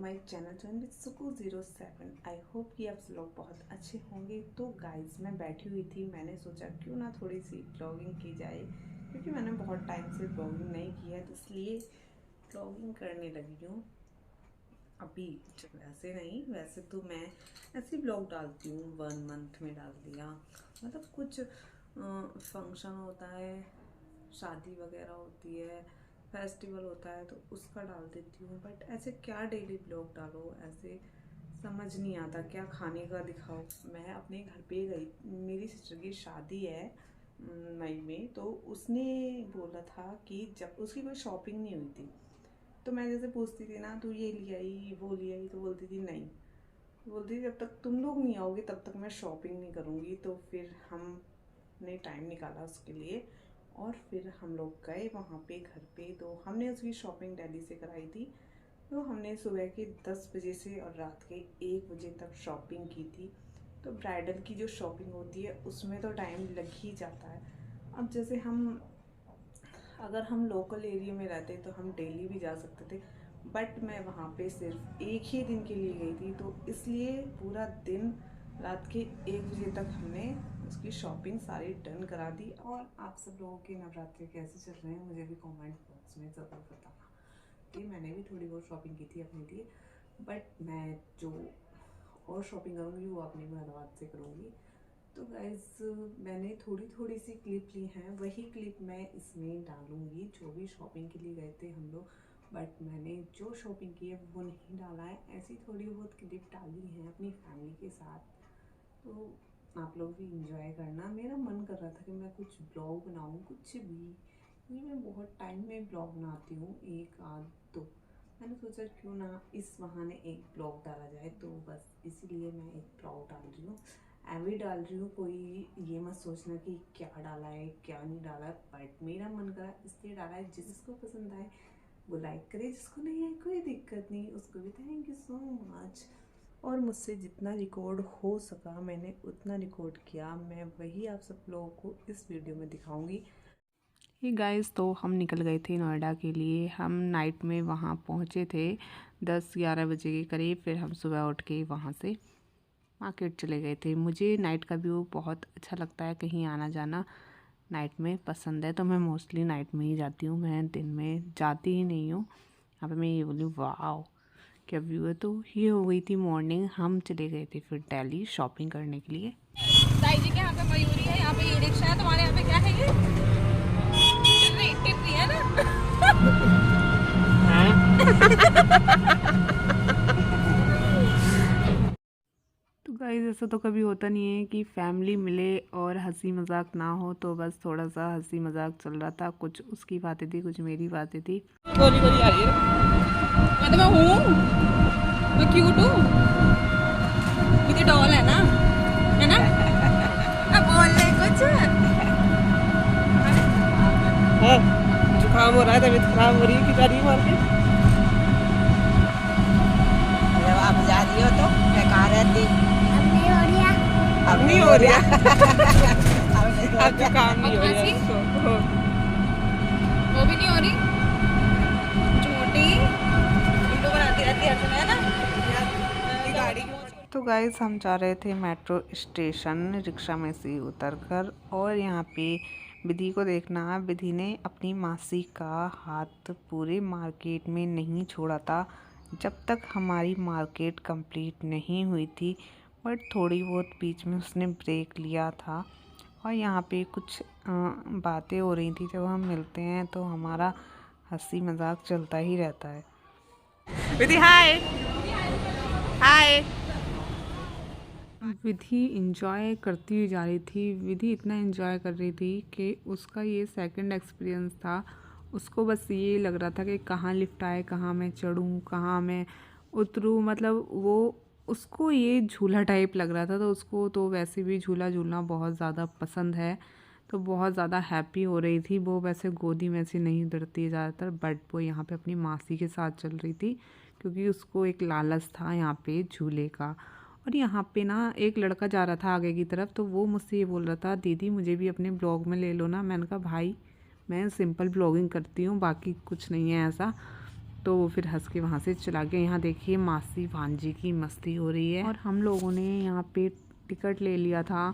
My channel turn with सुकू07। I hope कि आप लोग बहुत अच्छे होंगे। तो गाइस, मैं बैठी हुई थी, मैंने सोचा क्यों ना थोड़ी सी ब्लॉगिंग की जाए, क्योंकि मैंने बहुत टाइम से ब्लॉगिंग नहीं की है, तो इसलिए ब्लॉगिंग करने लगी हूँ अभी। वैसे नहीं, वैसे तो मैं ऐसे ब्लॉग डालती हूँ, 1 मंथ में डाल दिया, मतलब कुछ फंक्शन होता है, शादी वगैरह होती है, फेस्टिवल होता है, तो उसका डाल देती हूँ। बट ऐसे क्या डेली ब्लॉग डालो, ऐसे समझ नहीं आता क्या खाने का दिखाओ। मैं अपने घर पे गई, मेरी सिस्टर की शादी है मई में, तो उसने बोला था कि जब उसकी कोई शॉपिंग नहीं हुई थी, तो मैं जैसे पूछती थी ना, तू ये ले आई वो ले आई, तो बोलती थी नहीं, बोलती थी जब तक तुम लोग नहीं आओगे तब तक मैं शॉपिंग नहीं करूँगी। तो फिर हमने टाइम निकाला उसके लिए, और फिर हम लोग गए वहाँ पे घर पे। तो हमने उसकी शॉपिंग दिल्ली से कराई थी। तो हमने सुबह के 10 बजे से और रात के 1 बजे तक शॉपिंग की थी। तो ब्राइडल की जो शॉपिंग होती है उसमें तो टाइम लग ही जाता है। अब जैसे अगर हम लोकल एरिया में रहते तो हम डेली भी जा सकते थे, बट मैं वहाँ पे सिर्फ एक ही दिन के लिए गई थी, तो इसलिए पूरा दिन रात के 1 बजे तक हमने उसकी शॉपिंग सारी डन करा दी। और आप सब लोगों के नवरात्रि कैसे चल रहे हैं मुझे भी कमेंट बॉक्स में ज़रूर बताना। कि मैंने भी थोड़ी बहुत शॉपिंग की थी अपने लिए, बट मैं जो और शॉपिंग करूँगी वो अपने धन्यवाद से करूँगी। तो गाइज, मैंने थोड़ी थोड़ी सी क्लिप ली हैं, वही क्लिप मैं इसमें डालूँगी, जो भी शॉपिंग के लिए गए थे हम लोग। बट मैंने जो शॉपिंग की है वो नहीं डाला है, ऐसी थोड़ी बहुत क्लिप डाली हैं अपनी फैमिली के साथ। तो आप लोग भी इंजॉय करना। मेरा मन कर रहा था कि मैं कुछ ब्लॉग बनाऊँ, कुछ भी, क्योंकि मैं बहुत टाइम में ब्लॉग बनाती हूँ, एक आध दो। मैंने सोचा क्यों ना इस बहाने एक ब्लॉग डाला जाए, तो बस इसीलिए मैं एक ब्लॉग डाल रही हूँ। एवरी डाल रही हूँ, कोई ये मत सोचना कि क्या डाला है क्या नहीं डाला है, बट मेरा मन करा इसलिए डाला है। जिसको पसंद आए वो लाइक करे, जिसको नहीं आए कोई दिक्कत नहीं, उसको भी थैंक यू सो मच। और मुझसे जितना रिकॉर्ड हो सका मैंने उतना रिकॉर्ड किया, मैं वही आप सब लोगों को इस वीडियो में दिखाऊंगी। ये गाइस, तो हम निकल गए थे नोएडा के लिए। हम नाइट में वहाँ पहुँचे थे 10-11 बजे के करीब। फिर हम सुबह उठ के वहाँ से मार्केट चले गए थे। मुझे नाइट का व्यू बहुत अच्छा लगता है, कहीं आना जाना नाइट में पसंद है, तो मैं मोस्टली नाइट में ही जाती हूँ, मैं दिन में जाती ही नहीं हूँ। यहाँ पे मैं ये बोली वाह क्या व्यू है। तो ये हो गई थी मॉर्निंग, हम चले गए थे फिर दिल्ली शॉपिंग करने के लिए। ताई जी के यहाँ पे मयूरी है, यहाँ पे ई रिक्शा है, तुम्हारे यहाँ पे क्या है ये? टिर्री है ना? तो गाइस, ऐसा तो कभी होता नहीं है कि फैमिली मिले और हंसी मजाक ना हो, तो बस थोड़ा सा हंसी मजाक चल रहा था, कुछ उसकी बातें थी कुछ मेरी बातें थी। गोली गोली आ रही है। मैं हूँ, मैं क्यूट हूँ, मेरी डॉल है ना, है ना? अब बोल ले कुछ। जुकाम हो रहा है, तबीयत खराब हो रही है, जा रही है मार्केट। जब आप जा रही हो तो मैं कहाँ रहती? अब नहीं हो रहा। अब जुकाम नहीं हो रहा उसको। वो भी नहीं हो रही, छोटी उल्लू बनाती रहती है हर समय, है ना? गाड़ी तो गाइस, हम जा रहे थे मेट्रो स्टेशन रिक्शा में से उतरकर, और यहाँ पे विधि को देखना, विधि ने अपनी मासी का हाथ पूरे मार्केट में नहीं छोड़ा था जब तक हमारी मार्केट कंप्लीट नहीं हुई थी। बट थोड़ी बहुत बीच में उसने ब्रेक लिया था, और यहाँ पे कुछ बातें हो रही थी। जब हम मिलते हैं तो हमारा हंसी मजाक चलता ही रहता है। विधि हाय हाय। विधि इंजॉय करती हुई जा रही थी। विधि इतना इंजॉय कर रही थी कि उसका ये सेकंड एक्सपीरियंस था। उसको बस ये लग रहा था कि कहाँ लिफ्ट आए, कहाँ मैं चढ़ूँ, कहाँ मैं उतरूँ, मतलब वो उसको ये झूला टाइप लग रहा था। तो उसको तो वैसे भी झूला झूलना बहुत ज़्यादा पसंद है, तो बहुत ज़्यादा हैप्पी हो रही थी। वो वैसे गोदी में से नहीं उतरती ज़्यादातर, बट वो यहाँ पे अपनी मासी के साथ चल रही थी, क्योंकि उसको एक लालच था यहाँ पे झूले का। और यहाँ पे ना एक लड़का जा रहा था आगे की तरफ, तो वो मुझसे ये बोल रहा था, दीदी मुझे भी अपने ब्लॉग में ले लो ना। मैंने कहा भाई मैं सिंपल ब्लॉगिंग करती हूँ, बाकी कुछ नहीं है ऐसा। तो वो फिर हंस के वहाँ से चला गया। यहाँ देखिए मासी भांजी की मस्ती हो रही है। और हम लोगों ने यहाँ पे टिकट ले लिया था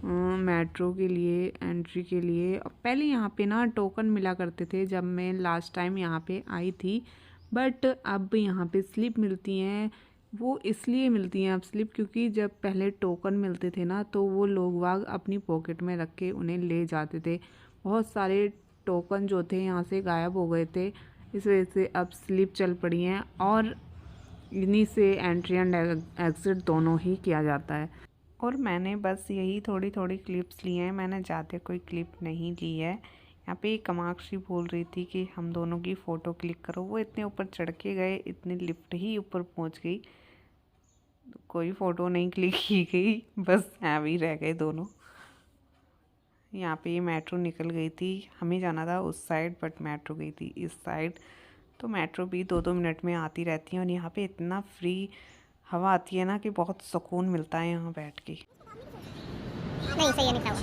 मेट्रो के लिए, एंट्री के लिए। पहले यहाँ पे ना टोकन मिला करते थे जब मैं लास्ट टाइम यहाँ पे आई थी, बट अब यहाँ पे स्लिप मिलती हैं। वो इसलिए मिलती हैं अब स्लिप क्योंकि जब पहले टोकन मिलते थे ना तो वो लोग वाग अपनी पॉकेट में रख के उन्हें ले जाते थे। बहुत सारे टोकन जो थे यहाँ से गायब हो गए थे, इस वजह से अब स्लिप चल पड़ी हैं और इन्हीं से एंट्री एंड एग्ज़िट दोनों ही किया जाता है। और मैंने बस यही थोड़ी थोड़ी क्लिप्स ली हैं, मैंने ज़्यादा कोई क्लिप नहीं ली है। यहाँ पे कमाक्षी बोल रही थी कि हम दोनों की फ़ोटो क्लिक करो। वो इतने ऊपर चढ़ के गए, इतनी लिफ्ट ही ऊपर पहुँच गई, कोई फ़ोटो नहीं क्लिक की गई, बस ऐवे ही रह गए दोनों। यहाँ पे ये मेट्रो निकल गई थी, हमें जाना था उस साइड बट मेट्रो गई थी इस साइड। तो मेट्रो भी 2-2 मिनट में आती रहती है और यहाँ पे इतना फ्री हवा आती है ना कि बहुत सुकून मिलता है यहाँ बैठ के। नहीं सही है, निकला हुआ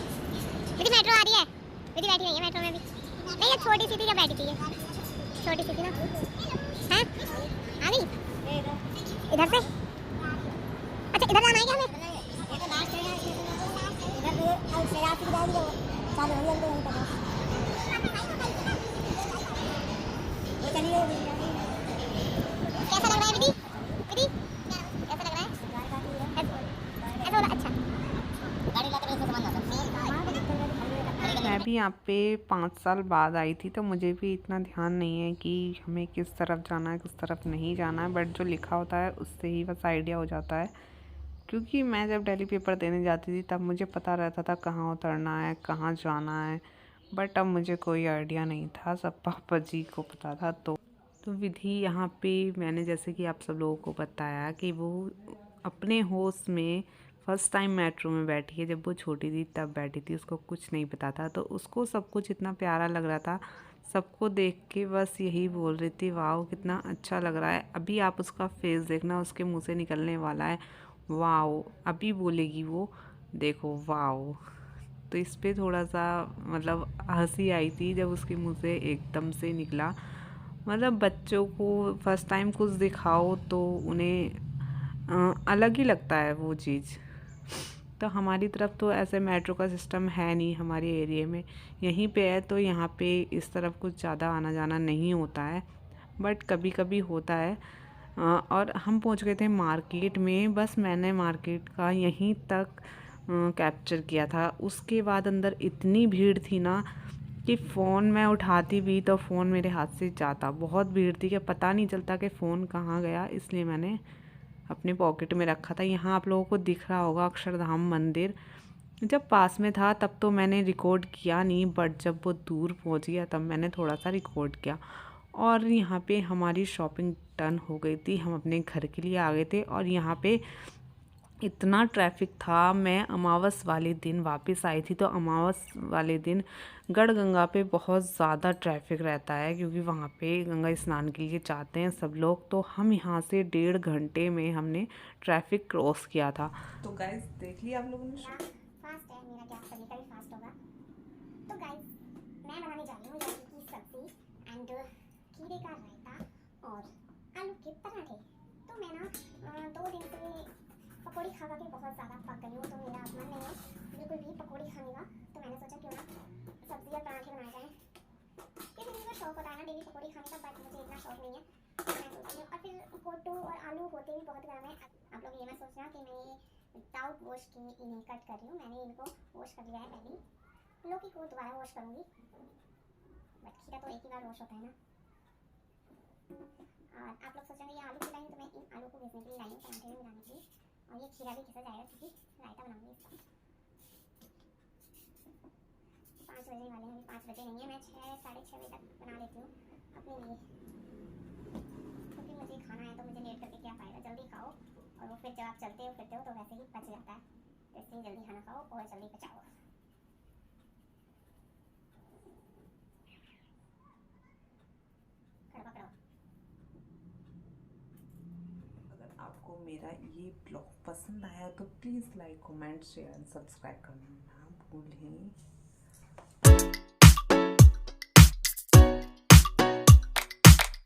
मेरी मेट्रो आ रही है। मेरी बैठी नहीं है मेट्रो में भी, नहीं ये छोटी सी थी, क्या बैठी थी ये छोटी सी थी ना। हैं आ गई इधर से, अच्छा इधर जाना है क्या हमें? कैसा लग रहा है विधि? विधि कैसा लग रहा है? ऐसा वाला अच्छा गाड़ी लाते हैं सामान लाते हैं। मैं भी यहाँ पे 5 साल बाद आई थी तो मुझे भी इतना ध्यान नहीं है कि हमें किस तरफ जाना है किस तरफ नहीं जाना है, बट जो लिखा होता है उससे ही बस आइडिया हो जाता है। क्योंकि मैं जब दिल्ली पेपर देने जाती थी तब मुझे पता रहता था कहाँ उतरना है कहाँ जाना है, बट अब मुझे कोई आइडिया नहीं था, सब पापा जी को पता था। तो विधि यहाँ पे मैंने जैसे कि आप सब लोगों को बताया कि वो अपने होश में फ़र्स्ट टाइम मेट्रो में बैठी है। जब वो छोटी थी तब बैठी थी, उसको कुछ नहीं पता था, तो उसको सब कुछ इतना प्यारा लग रहा था। सबको देख के बस यही बोल रही थी वाओ कितना अच्छा लग रहा है। अभी आप उसका फेस देखना, उसके मुंह से निकलने वाला है वाओ, अभी बोलेगी वो देखो वाओ। तो इस पे थोड़ा सा मतलब हंसी आई थी जब उसके मुंह से एकदम से निकला। मतलब बच्चों को फर्स्ट टाइम कुछ दिखाओ तो उन्हें अलग ही लगता है वो चीज़। तो हमारी तरफ तो ऐसे मेट्रो का सिस्टम है नहीं हमारे एरिया में, यहीं पे है तो यहाँ पे इस तरफ कुछ ज़्यादा आना जाना नहीं होता है, बट कभी कभी होता है। और हम पहुँच गए थे मार्केट में, बस मैंने मार्केट का यहीं तक कैप्चर किया था। उसके बाद अंदर इतनी भीड़ थी ना कि फ़ोन मैं उठाती भी तो फ़ोन मेरे हाथ से जाता, बहुत भीड़ थी कि पता नहीं चलता कि फ़ोन कहाँ गया, इसलिए मैंने अपने पॉकेट में रखा था। यहाँ आप लोगों को दिख रहा होगा अक्षरधाम मंदिर, जब पास में था तब तो मैंने रिकॉर्ड किया नहीं, बट जब वो दूर पहुँच गया तब मैंने थोड़ा सा रिकॉर्ड किया। और यहाँ पे हमारी शॉपिंग डन हो गई थी, हम अपने घर के लिए आ गए थे। और यहाँ पे इतना ट्रैफिक था, मैं अमावस वाले दिन वापस आई थी, तो अमावस वाले दिन गढ़गंगा पे बहुत ज़्यादा ट्रैफिक रहता है क्योंकि वहाँ पे गंगा स्नान के लिए जाते हैं सब लोग। तो हम यहाँ से 1.5 घंटे में हमने ट्रैफिक क्रॉस किया था। तो गाइस देख लिया आप लोगों ने, फास्ट है मेरा, क्या सभी का भी फास्ट होगा। तो गाइस मैं बनाने जा रही हूँ लौकी की सब्जी एंड खीरे का रायता और आलू के पराठे। तो मैं ना 2 दिन से पकौड़ी खा के बहुत ज़्यादा पक गई हूँ, तो मेरा मन नहीं है बिल्कुल भी पकौड़ी खाने का। तो मैंने सोचा क्यों ना सब्जी और पराठे बनाए जाएँ, क्योंकि मुझे शौक होता है ना डेली पकौड़ी खाने का, बट मुझे इतना शौक नहीं है। मैं सोच रही हूँ, और फिर फोटो और आलू होते भी बहुत गर्म है। आप लोग ये मैं सोच रहा कि मैं ये विदाउट वॉश के इन्हें कट कर रही हूँ। मैंने इनको वॉश कर लिया है पहले, लौकी को दोबारा वॉश करूँगी, बट खीरा तो एक ही बार वॉश होता है ना। और आप लोग सोचेंगे ये आलू खिलाई, तो मैं इन आलू को घिसने के लिए लाई हूँ पराठे में मिलाने के लिए, और ये खीरा भी घिसा जाएगा क्योंकि रायता बनाऊंगी इसका। 5 बजने वाले हैं, 5 बजे नहीं है, मैं 6 साढ़े 6 बजे तक बना लेती हूँ अपने लिए, क्योंकि मुझे खाना है तो मुझे लेट करके क्या फायदा। जल्दी खाओ और वो फिर जब आप चलते हो फिरते हो तो वैसे ही पच जाता है, तो इसलिए जल्दी खाना खाओ और जल्दी पचाओ। अगर आपको मेरा ये ब्लॉग पसंद आया तो please like comment share and subscribe करना ना भूलें।